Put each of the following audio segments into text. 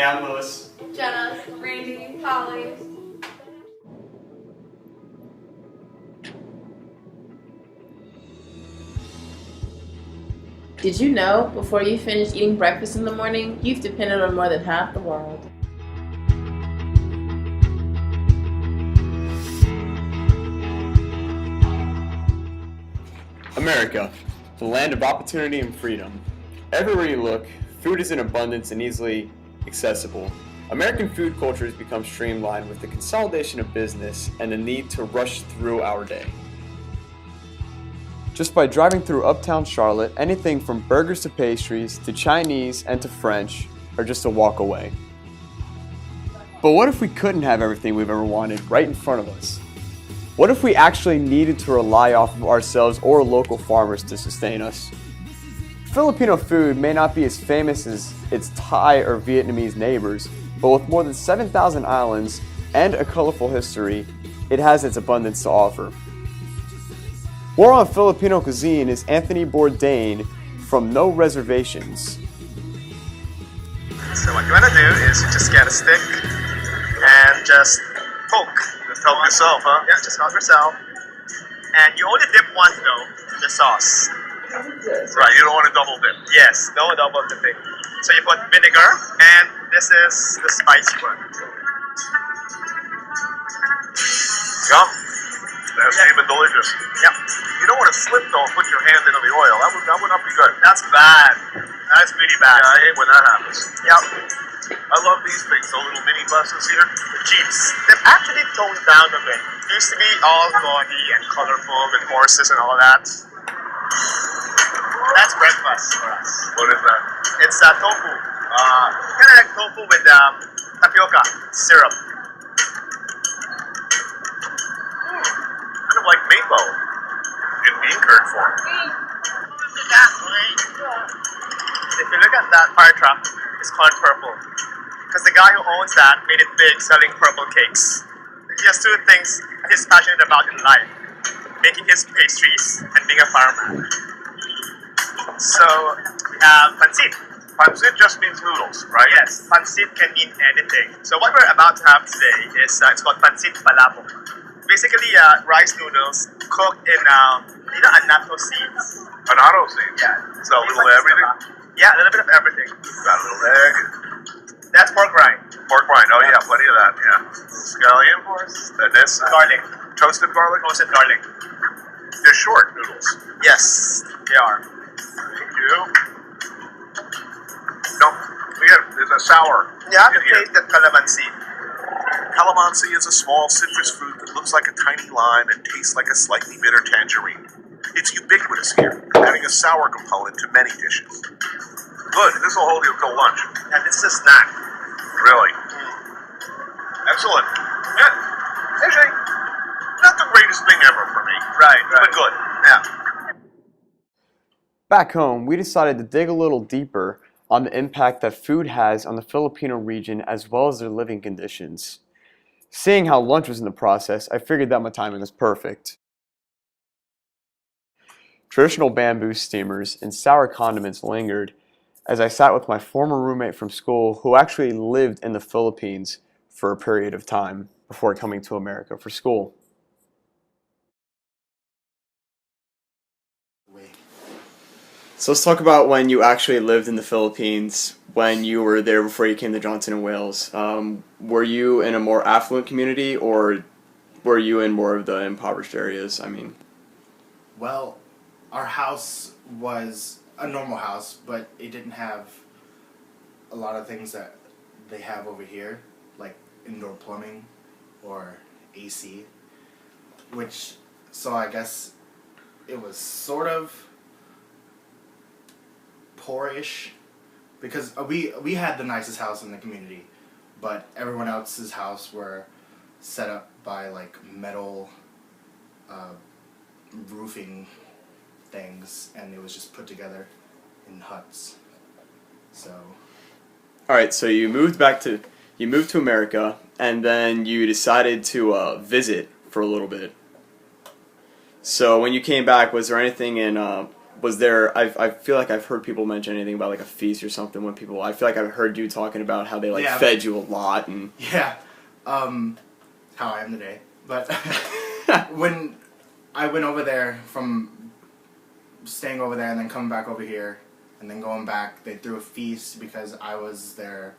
I'm Lewis. Jenna, Randy, Holly. Did you know, before you finish eating breakfast in the morning, you've depended on more than half the world? America, the land of opportunity and freedom. Everywhere you look, food is in abundance and easily accessible. American food culture has become streamlined with the consolidation of business and the need to rush through our day. Just by driving through uptown Charlotte, anything from burgers to pastries to Chinese and to French are just a walk away. But what if we couldn't have everything we've ever wanted right in front of us? What if we actually needed to rely off of ourselves or local farmers to sustain us? Filipino food may not be as famous as its Thai or Vietnamese neighbors, but with more than 7,000 islands and a colorful history, it has its abundance to offer. More on Filipino cuisine is Anthony Bourdain from No Reservations. So what you want to do is you just get a stick and just poke. Just help yourself, huh? Yeah, just help yourself. And you only dip once though in the sauce. Right, you don't want to double dip. Yes, no double dipping. So you put vinegar, and this is the spicy one. Yum. That's even delicious. Yep. You don't want to slip though and put your hand into the oil. That would not be good. That's bad. That's really bad. Yeah, I hate when that happens. Yep. I love these things, the little mini buses here. The Jeeps. They've actually toned down a bit. It used to be all gaudy and colorful with horses and all that. That's breakfast for us. What is that? It's tofu. Kind of like tofu with tapioca syrup. Kind of like maple in bean curd form. If you look at that fire truck, it's called purple. Because the guy who owns that made it big selling purple cakes. He has two things that he's passionate about in life. Making his pastries and being a fireman. So we have pancit. Pancit just means noodles, right? Yes, pancit can mean anything. So what we're about to have today is it's called pancit palabok. Basically, rice noodles cooked in annatto seeds. Annatto seeds. Yeah. So a little of everything. Yeah, a little bit of everything. Got a little egg. That's pork rind. Pork rind. Oh yeah, plenty of that. Yeah. Scallion, of course. And this Garlic. toasted garlic. Roasted garlic. They're short noodles. Yes, they are. Thank you. No, there's a sour. You have to in here. taste the calamansi. Calamansi is a small citrus fruit that looks like a tiny lime and tastes like a slightly bitter tangerine. It's ubiquitous here, adding a sour component to many dishes. Good, this will hold you until lunch. And this is a snack. Really? Excellent. Yeah, actually, not the greatest thing ever for me. Right. But good. Yeah. Back home, we decided to dig a little deeper on the impact that food has on the Filipino region as well as their living conditions. Seeing how lunch was in the process, I figured that my timing was perfect. Traditional bamboo steamers and sour condiments lingered as I sat with my former roommate from school who actually lived in the Philippines for a period of time before coming to America for school. So let's talk about when you actually lived in the Philippines, when you were there before you came to Johnson and Wales. Were you in a more affluent community or were you in more of the impoverished areas? Well, our house was a normal house, but it didn't have a lot of things that they have over here, like indoor plumbing or AC, so I guess it was sort of poorish, because we had the nicest house in the community, but everyone else's house were set up by like metal roofing things, and it was just put together in huts. So Alright, so you moved to America, and then you decided to visit for a little bit. So when you came back, was there anything in was there? I feel like I've heard people mention anything about like a feast or something when people. I feel like I've heard you talking about how they like Yeah. fed you a lot and. Yeah, how I am today. But when I went over there from staying over there and then coming back over here and then going back, they threw a feast because I was their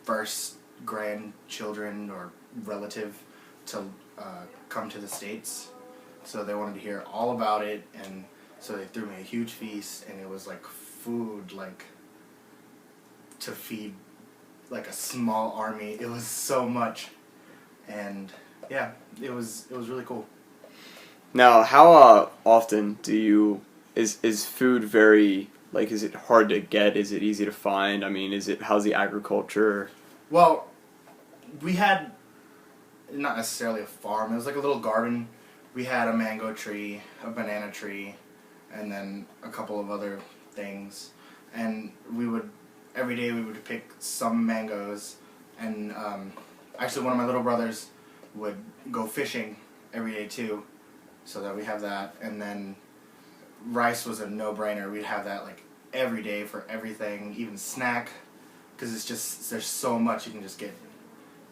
first grandchildren or relative to come to the States. So they wanted to hear all about it, and so they threw me a huge feast, and it was like food, like to feed like a small army. It was so much, and yeah, it was really cool. Now, how often do you is food very like? Is it hard to get? Is it easy to find? I mean, how's the agriculture? Well, we had not necessarily a farm. It was like a little garden. We had a mango tree, a banana tree, and then a couple of other things. And every day we would pick some mangoes. And actually one of my little brothers would go fishing every day too, so that we have that. And then rice was a no-brainer. We'd have that like every day for everything, even snack, because there's so much you can just get.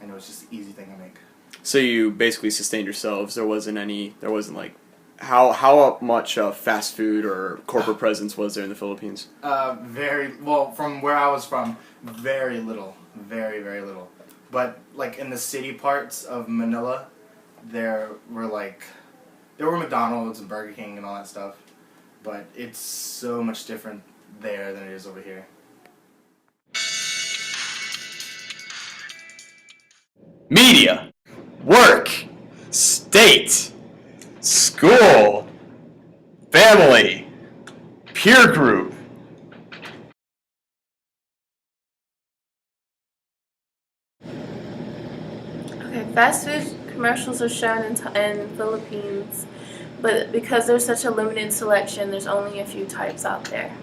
And it was just an easy thing to make. So you basically sustained yourselves. There wasn't like, how much fast food or corporate presence was there in the Philippines? Very well, from where I was from, very little, very little. But like in the city parts of Manila, there were McDonald's and Burger King and all that stuff. But it's so much different there than it is over here. Media, work, state, school, family, peer group. Okay, fast food commercials are shown in Philippines, but because there's such a limited selection, there's only a few types out there.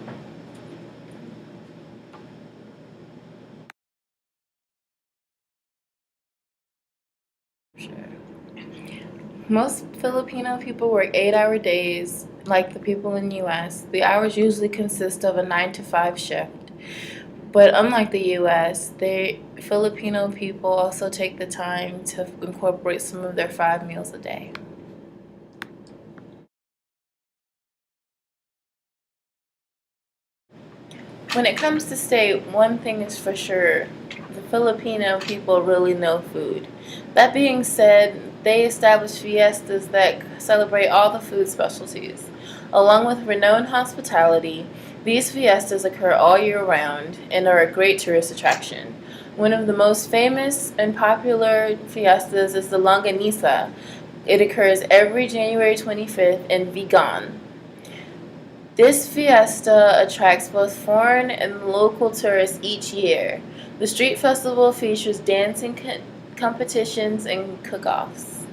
Most Filipino people work 8-hour days, like the people in the U.S. The hours usually consist of a 9-to-5 shift. But unlike the U.S., Filipino people also take the time to incorporate some of their 5 meals a day. When it comes to state, one thing is for sure, the Filipino people really know food. That being said, they establish fiestas that celebrate all the food specialties. Along with renowned hospitality, these fiestas occur all year round and are a great tourist attraction. One of the most famous and popular fiestas is the Longanisa. It occurs every January 25th in Vigan. This fiesta attracts both foreign and local tourists each year. The street festival features dancing competitions and cook-offs.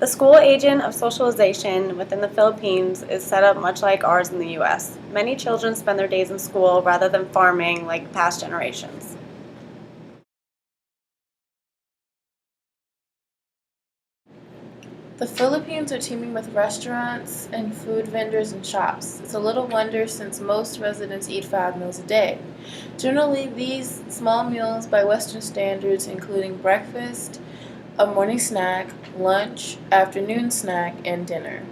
The school agent of socialization within the Philippines is set up much like ours in the U.S. Many children spend their days in school rather than farming like past generations. The Philippines are teeming with restaurants and food vendors and shops. It's a little wonder since most residents eat 5 meals a day. Generally, these small meals by Western standards including breakfast, a morning snack, lunch, afternoon snack, and dinner.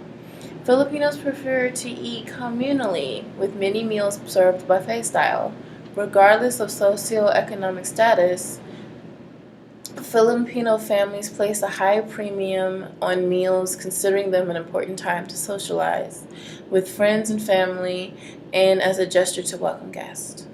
Filipinos prefer to eat communally, with many meals served buffet style. Regardless of socioeconomic status, Filipino families place a high premium on meals, considering them an important time to socialize with friends and family and as a gesture to welcome guests.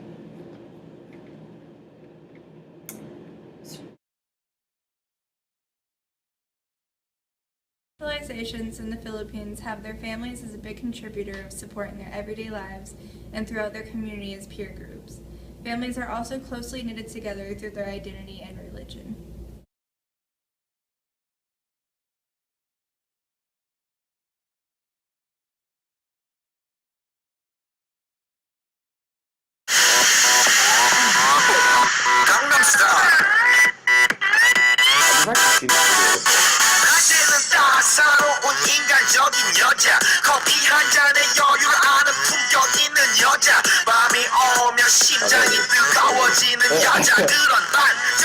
Civilizations in the Philippines have their families as a big contributor of support in their everyday lives and throughout their community as peer groups. Families are also closely knitted together through their identity and religion. Gangnam Style. I've actually seen this video. 심장이 뜨거워지는 여자 그런 날